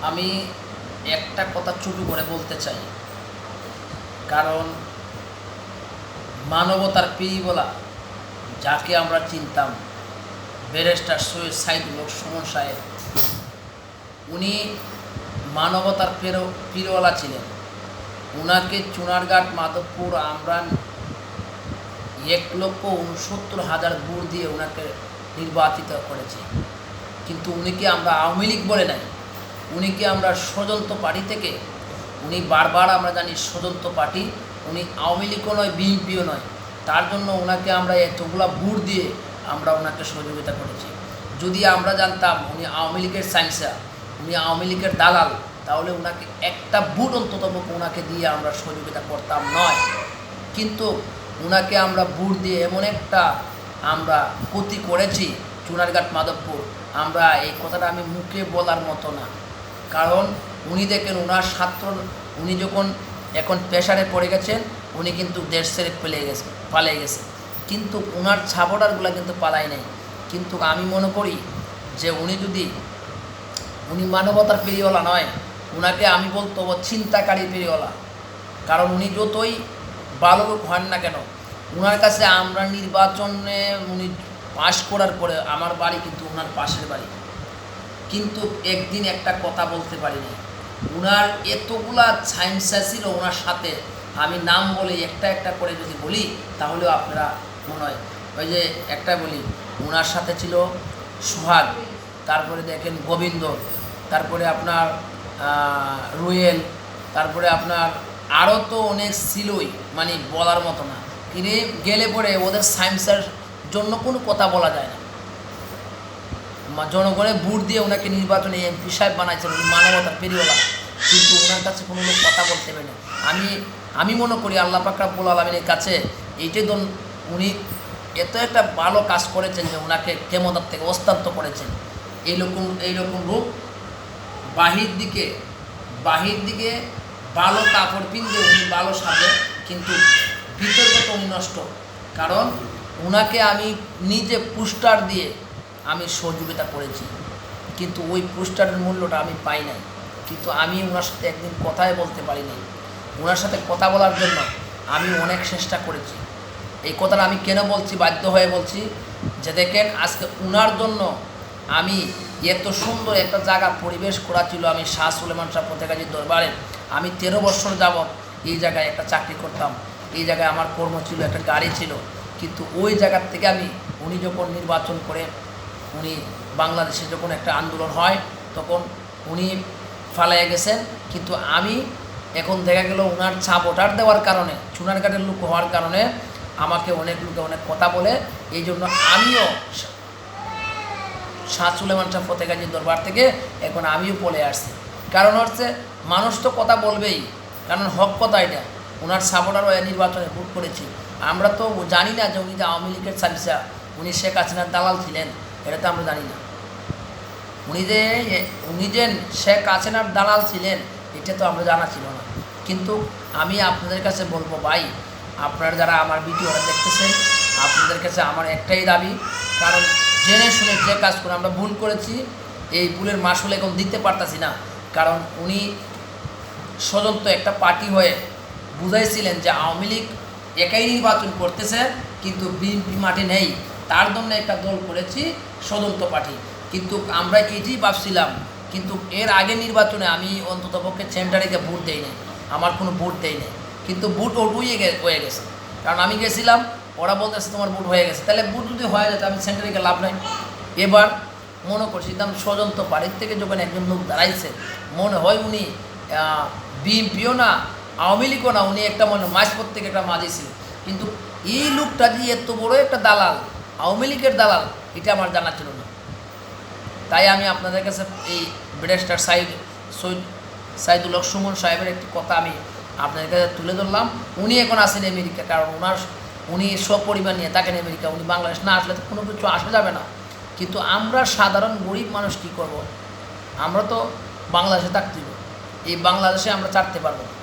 আমি একটা কথা ছোটো করে বলতে চাই, কারণ মানবতার পীরওয়ালা যাকে আমরা চিনতাম ব্যারিস্টার সৈয়দ সাইদুল হক সুমন সাহেব, উনি মানবতার পীরওয়ালা ছিলেন। ওনাকে চুনারঘাট মাধবপুর আমরা 1,69,000 ভোট দিয়ে ওনাকে নির্বাচিত করেছি। কিন্তু উনিকে আমরা আওয়ামী লীগ বলে নাই, উনিকে আমরা ষড়যন্ত্র পার্টি থেকে, উনি বারবার আমরা জানি ষড়যন্ত্র পার্টি, উনি আওয়ামী লীগও নয়, বিএনপিও নয়। তার জন্য ওনাকে আমরা এতগুলা ভোট দিয়ে আমরা ওনাকে সহযোগিতা করেছি। যদি আমরা জানতাম উনি আওয়ামী লীগের সাইন্সা, উনি আওয়ামী লীগের দালাল, তাহলে ওনাকে একটা ভোট অন্তত ওনাকে দিয়ে আমরা সহযোগিতা করতাম নয়। কিন্তু ওনাকে আমরা ভোট দিয়ে এমন একটা আমরা ক্ষতি করেছি চুনারঘাট মাধবপুর, আমরা এই কথাটা আমি মুখে বলার মতো না। কারণ উনি দেখেন ওনার ছাত্র, উনি যখন এখন প্রেশারে পড়ে গেছেন, উনি কিন্তু দেশ ছেড়ে পালিয়ে গেছে, কিন্তু ওনার ছাপটারগুলো কিন্তু পালায় নাই। কিন্তু আমি মনে করি যে উনি মানবতার পেরিওয়ালা নয়, ওনাকে আমি বলতো চিন্তাকারী পেরিওয়ালা। কারণ উনি যতই ভালো লোক হন না কেন, ওনার কাছে আমরা নির্বাচনে উনি পাশ করার পরে, আমার বাড়ি কিন্তু ওনার পাশের বাড়ি, কিন্তু একদিন একটা কথা বলতে পারিনি। ওনার এতগুলা সাইন্সা ছিল ওনার সাথে, আমি নাম বলে একটা একটা করে যদি বলি তাহলেও আপনারা মনে হয়, ওই যে একটা বলি, ওনার সাথে ছিল সোহাগ, তারপরে দেখেন গোবিন্দ, তারপরে আপনার রুয়েল, তারপরে আপনার আরও তো অনেক ছিলই, মানে বলার মতো না। কিন্তু গেলে পরে ওদের সায়েন্সের জন্য কোনো কথা বলা যায় না। জনগণের ভোট দিয়ে ওনাকে নির্বাচনে এমপি সাহেব বানাইছেন, উনি মানবতার পেরিওয়ালা, কিন্তু ওনার কাছে কোনো লোক কথা বলতে পারে না। আমি মনে করি আল্লাহ পাক রব্বুল আলামিনের কাছে এইটাই উনি এত একটা ভালো কাজ করেছেন যে ওনাকে ক্ষমতার থেকে হস্তান্তর করেছেন। এইরকম রূপ বাহির দিকে ভালো কাপড় পিনতে উনি ভালো সাজে, কিন্তু ভিতরগত উনি নষ্ট। কারণ ওনাকে আমি নিজে পোস্টার দিয়ে আমি সহযোগিতা করেছি, কিন্তু ওই পোস্টারের মূল্যটা আমি পাই নাই। কিন্তু আমি ওনার সাথে একদিন কথাই বলতে পারি নাই। ওনার সাথে কথা বলার জন্য আমি অনেক চেষ্টা করেছি। এই কথাটা আমি কেন বলছি, বাধ্য হয়ে বলছি যে দেখেন আজকে ওনার জন্য আমি এত সুন্দর একটা জায়গা পরিবেশ করা ছিল। আমি শাহ সুলেমান শাহ ফতেগাজীর দরবারে আমি 13 বছর যাবৎ এই জায়গায় একটা চাকরি করতাম, এই জায়গায় আমার কর্ম ছিল, একটা গাড়ি ছিল। কিন্তু ওই জায়গার থেকে উনি যখন নির্বাচন করে, উনি বাংলাদেশে যখন একটা আন্দোলন হয় তখন উনি ফালাইয়া গেছেন। কিন্তু আমি এখন দেখা গেল ওনার ছাপ ওঠার দেওয়ার কারণে, চুনারঘাটের লোক হওয়ার কারণে আমাকে অনেক লোকে অনেক কথা বলে। এই জন্য আমিও শাহ সুলেমান শাহ ফতেগাজীর দরবার থেকে এখন আমিও বলে আসছি। কারণ হচ্ছে মানুষ তো কথা বলবেই, কারণ হক কথা এটা। ওনার সাপোর্টার নির্বাচনে ভোট করেছি। আমরা তো জানি না যে উনি যে আওয়ামী লীগের সার্ভিসা, উনি শেখ হাসিনার দালাল ছিলেন, এটা তো আমরা জানি না। উনি যে শেখ হাসিনার দালাল ছিলেন এটা তো আমরা জানা ছিল না। কিন্তু আমি আপনাদের কাছে বলবো ভাই, আপনারা যারা আমার ভিডিওটা দেখতেছেন, আপনাদের কাছে আমার একটাই দাবি, কারণ জেনে শুনে যে কাজ করে আমরা ভুল করেছি, এই ভুলের মাসুল এখন দিতে পারতাছি না। কারণ উনি স্বতন্ত্র একটা পার্টি হয়ে বুঝাইছিলেন যে আওয়ামী লীগ একাই নির্বাচন করতেছে, কিন্তু বিএনপি মাঠে নেই, তার জন্য একটা দল করেছি স্বতন্ত্র পার্টি। কিন্তু আমরা এটাই ভাবছিলাম, কিন্তু এর আগে নির্বাচনে আমি অন্ততপক্ষে সেন্টারিকে ভোট দেই নাই, আমার কোনো ভোট দেই নাই, কিন্তু ভোট হয়ে গেছে। কারণ আমি গেছিলাম, ওরা বলতেছে তোমার ভোট হয়ে গেছে, তাহলে ভোট যদি হয়ে যেত আমি সেন্টারিকে লাভ নাই। এবার মনে করছিলাম স্বতন্ত্র পার্টির থেকে যখন একজন লোক দাঁড়াইছে, মনে হয় উনি বিএনপিও না, আওয়ামী লীগও না, উনি একটা মনে মাঝপথ থেকে একটা মাঝি ছিল। কিন্তু এই লোকটা যে এত বড় একটা দালাল, আওয়ামী লীগের দালাল, এটা আমার জানা ছিল না। তাই আমি আপনাদের কাছে এই ব্যারিস্টার সাইদুল হক সুমন সাহেবের একটি কথা আমি আপনাদের কাছে তুলে ধরলাম। উনি এখন আসেন আমেরিকা, কারণ উনি সপরিবার নিয়ে থাকেন আমেরিকা। উনি বাংলাদেশ না আসলে তো কোনো কিছু আসা যাবে না। কিন্তু আমরা সাধারণ গরিব মানুষ কী করব? আমরা তো বাংলাদেশে থাকতে, এই বাংলাদেশে আমরা ছাড়তে পারবো না।